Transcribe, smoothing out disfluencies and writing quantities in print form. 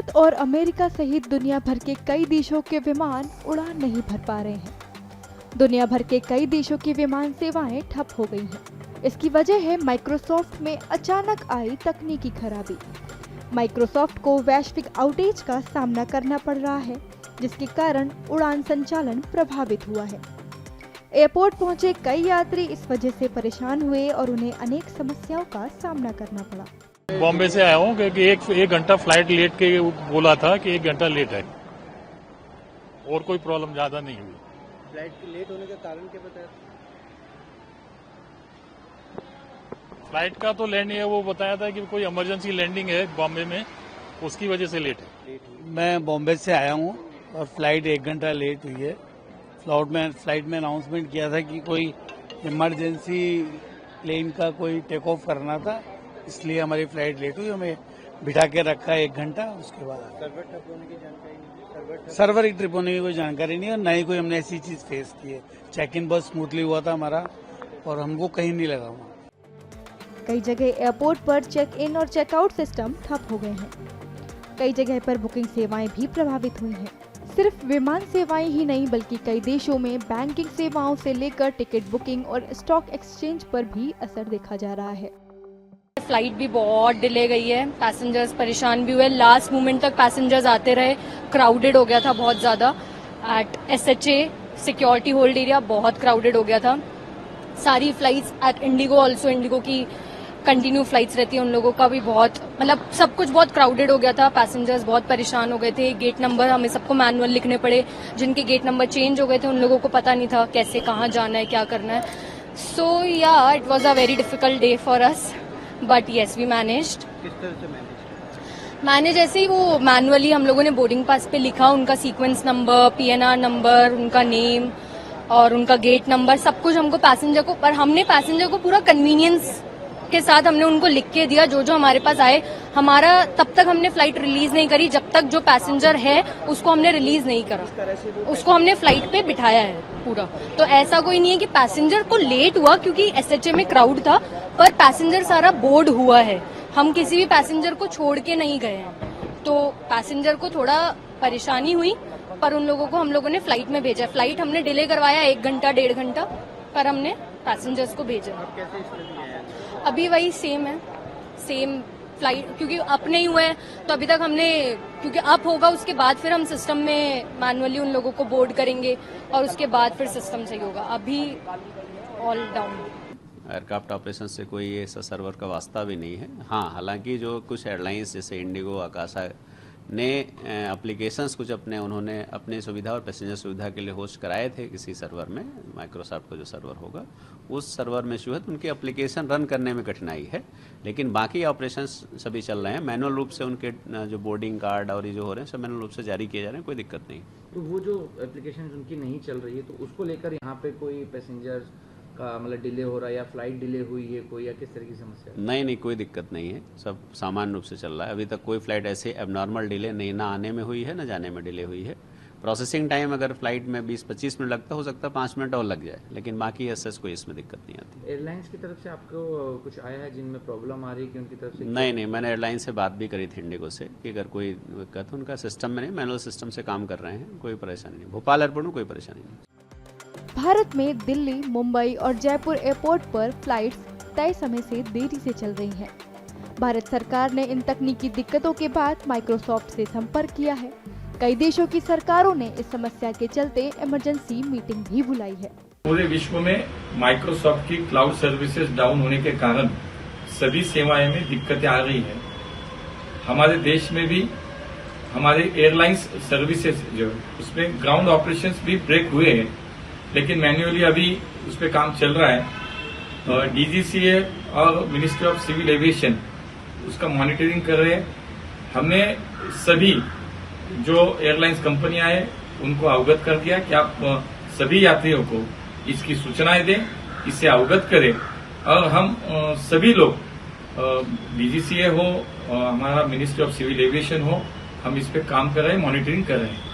भारत और अमेरिका सहित दुनिया भर के कई देशों के विमान उड़ान नहीं भर पा रहे हैं। दुनिया भर के कई देशों की विमान सेवाएं ठप हो गई हैं। इसकी वजह है माइक्रोसॉफ्ट में अचानक आई तकनीकी खराबी। माइक्रोसॉफ्ट को वैश्विक आउटेज का सामना करना पड़ रहा है, जिसके कारण उड़ान संचालन प्रभावित हुआ है। एयरपोर्ट पहुंचे कई यात्री इस वजह से परेशान हुए और उन्हें अनेक समस्याओं का सामना करना पड़ा। बॉम्बे से आया हूँ क्योंकि एक घंटा फ्लाइट लेट के बोला था कि 1 घंटा लेट है और कोई प्रॉब्लम ज्यादा नहीं हुई। फ्लाइट के लेट होने का कारण क्या बताया? फ्लाइट का तो लैंडिंग है, वो बताया था कि कोई इमरजेंसी लैंडिंग है बॉम्बे में, उसकी वजह से लेट है। मैं बॉम्बे से आया हूँ और फ्लाइट 1 घंटा लेट हुई है। फ्लाइट में अनाउंसमेंट किया था कि कोई इमरजेंसी प्लेन का कोई टेक ऑफ करना था, इसलिए हमारी फ्लाइट लेट हुई। हमें बिठा के रखा 1 घंटा, उसके बाद सर्वर ट्रिप होने की जानकारी नहीं। सर्वर की ट्रिप होने की कोई जानकारी नहीं और न ही कोई हमने ऐसी चीज फेस की है। चेक इन बहुत स्मूथली हुआ था हमारा और हमको कहीं नहीं लगा हुआ। कई जगह एयरपोर्ट पर चेक इन और चेकआउट सिस्टम ठप हो गए हैं। कई जगह पर बुकिंग सेवाएं भी प्रभावित हुई हैं। सिर्फ विमान सेवाएं ही नहीं बल्कि कई देशों में बैंकिंग सेवाओं से लेकर टिकट बुकिंग और स्टॉक एक्सचेंज पर भी असर देखा जा रहा है। फ्लाइट भी बहुत डिले गई है, पैसेंजर्स परेशान भी हुए। लास्ट मोमेंट तक पैसेंजर्स आते रहे, क्राउडेड हो गया था बहुत ज्यादा। At SHA security hold area बहुत क्राउडेड हो गया था। सारी flights at IndiGo also, IndiGo की कंटिन्यू फ्लाइट्स रहती है, उन लोगों का भी बहुत मतलब सब कुछ बहुत क्राउडेड हो गया था। पैसेंजर्स बहुत परेशान हो गए थे। गेट नंबर हमें सबको मैनुअल लिखने पड़े। जिनके गेट नंबर चेंज हो गए थे उन लोगों को पता नहीं था कैसे कहाँ जाना है, क्या करना है। So yeah it was a very difficult day for us, but yes we managed. किस तरह से मैनेज ऐसे ही वो मैनुअली हम लोगों ने बोर्डिंग पास पे लिखा उनका सीक्वेंस नंबर, PNR नंबर, उनका नेम और उनका गेट नंबर, सब कुछ हमको पैसेंजर को, पर हमने पैसेंजर को पूरा कन्वीनियंस के साथ हमने उनको लिख के दिया जो हमारे पास आए। हमारा तब तक हमने फ्लाइट रिलीज नहीं करी जब तक जो पैसेंजर है उसको हमने रिलीज नहीं करा, उसको हमने फ्लाइट पे बिठाया है पूरा। तो ऐसा कोई नहीं है कि पैसेंजर को लेट हुआ क्योंकि SHA में क्राउड था, पर पैसेंजर सारा बोर्ड हुआ है। हम किसी भी पैसेंजर को छोड़ के नहीं गए हैं, तो पैसेंजर को थोड़ा परेशानी हुई, पर उन लोगों को हम लोगों ने फ्लाइट में भेजा। फ्लाइट हमने डिले करवाया 1 घंटा 1.5 घंटा, पर हमने पैसेंजर्स को भेजा। अभी वही सेम है, सेम फ्लाइट, क्योंकि अप नहीं हुए हैं तो अभी तक हमने, क्योंकि अप होगा उसके बाद फिर हम सिस्टम में मैनुअली उन लोगों को बोर्ड करेंगे और उसके बाद फिर सिस्टम सही होगा। अभी ऑल डाउन। एयरक्राफ्ट ऑपरेशन से कोई ऐसा सर्वर का वास्ता भी नहीं है। हाँ, हालांकि जो कुछ एयरलाइंस जैसे इंडिगो, आकाशा ने एप्लीकेशंस कुछ उन्होंने अपनी सुविधा और पैसेंजर सुविधा के लिए होस्ट कराए थे किसी सर्वर में। माइक्रोसॉफ्ट का जो सर्वर होगा उस सर्वर में इशू है, तो उनके एप्लीकेशन रन करने में कठिनाई है। लेकिन बाकी ऑपरेशंस सभी चल रहे हैं। मैनुअल रूप से उनके जो बोर्डिंग कार्ड और ये जो हो रहे हैं सब मैनुअल रूप से जारी किए जा रहे हैं, कोई दिक्कत नहीं। तो वो जो एप्लीकेशन उनकी नहीं चल रही है तो उसको लेकर यहाँ पे कोई पैसेंजर का मतलब डिले हो रहा है या फ्लाइट डिले हुई है कोई, या किस तरह की समस्या? नहीं, कोई दिक्कत नहीं है, सब सामान्य रूप से चल रहा है। अभी तक कोई फ्लाइट ऐसे एबनॉर्मल डिले नहीं, ना आने में हुई है ना जाने में डिले हुई है। प्रोसेसिंग टाइम अगर फ्लाइट में 20-25 मिनट लगता, हो सकता है 5 मिनट और लग जाए, लेकिन बाकी ऐसा कोई इसमें दिक्कत नहीं आती। एयरलाइंस की तरफ से आपको कुछ आया है जिनमें प्रॉब्लम आ रही है कि उनकी तरफ से? नहीं, मैंने एयरलाइन से बात भी करी थी इंडिगो से कि अगर कोई दिक्कत, उनका सिस्टम में नहीं, मैनुअल सिस्टम से काम कर रहे हैं, कोई परेशानी नहीं। भोपाल एयरपोर्ट में कोई परेशानी नहीं। भारत में दिल्ली, मुंबई और जयपुर एयरपोर्ट पर फ्लाइट्स तय समय से देरी से चल रही हैं। भारत सरकार ने इन तकनीकी दिक्कतों के बाद माइक्रोसॉफ्ट से संपर्क किया है। कई देशों की सरकारों ने इस समस्या के चलते इमरजेंसी मीटिंग भी बुलाई है। पूरे विश्व में माइक्रोसॉफ्ट की क्लाउड सर्विसेज डाउन होने के कारण सभी सेवाएं में दिक्कतें आ रही हैं। हमारे देश में भी हमारे एयरलाइंस सर्विसेज जो उसमें ग्राउंड ऑपरेशंस भी ब्रेक हुए हैं, लेकिन मैन्युअली अभी उस पर काम चल रहा है। DGCA और मिनिस्ट्री ऑफ सिविल एविएशन उसका मॉनिटरिंग कर रहे हैं। हमने सभी जो एयरलाइंस कंपनियां हैं उनको अवगत कर दिया कि आप सभी यात्रियों को इसकी सूचनाएं दें, इससे अवगत करें और हम सभी लोग DGCA हो, हमारा मिनिस्ट्री ऑफ सिविल एविएशन हो, हम इस पे काम कर रहे हैं, मॉनिटरिंग कर रहे हैं।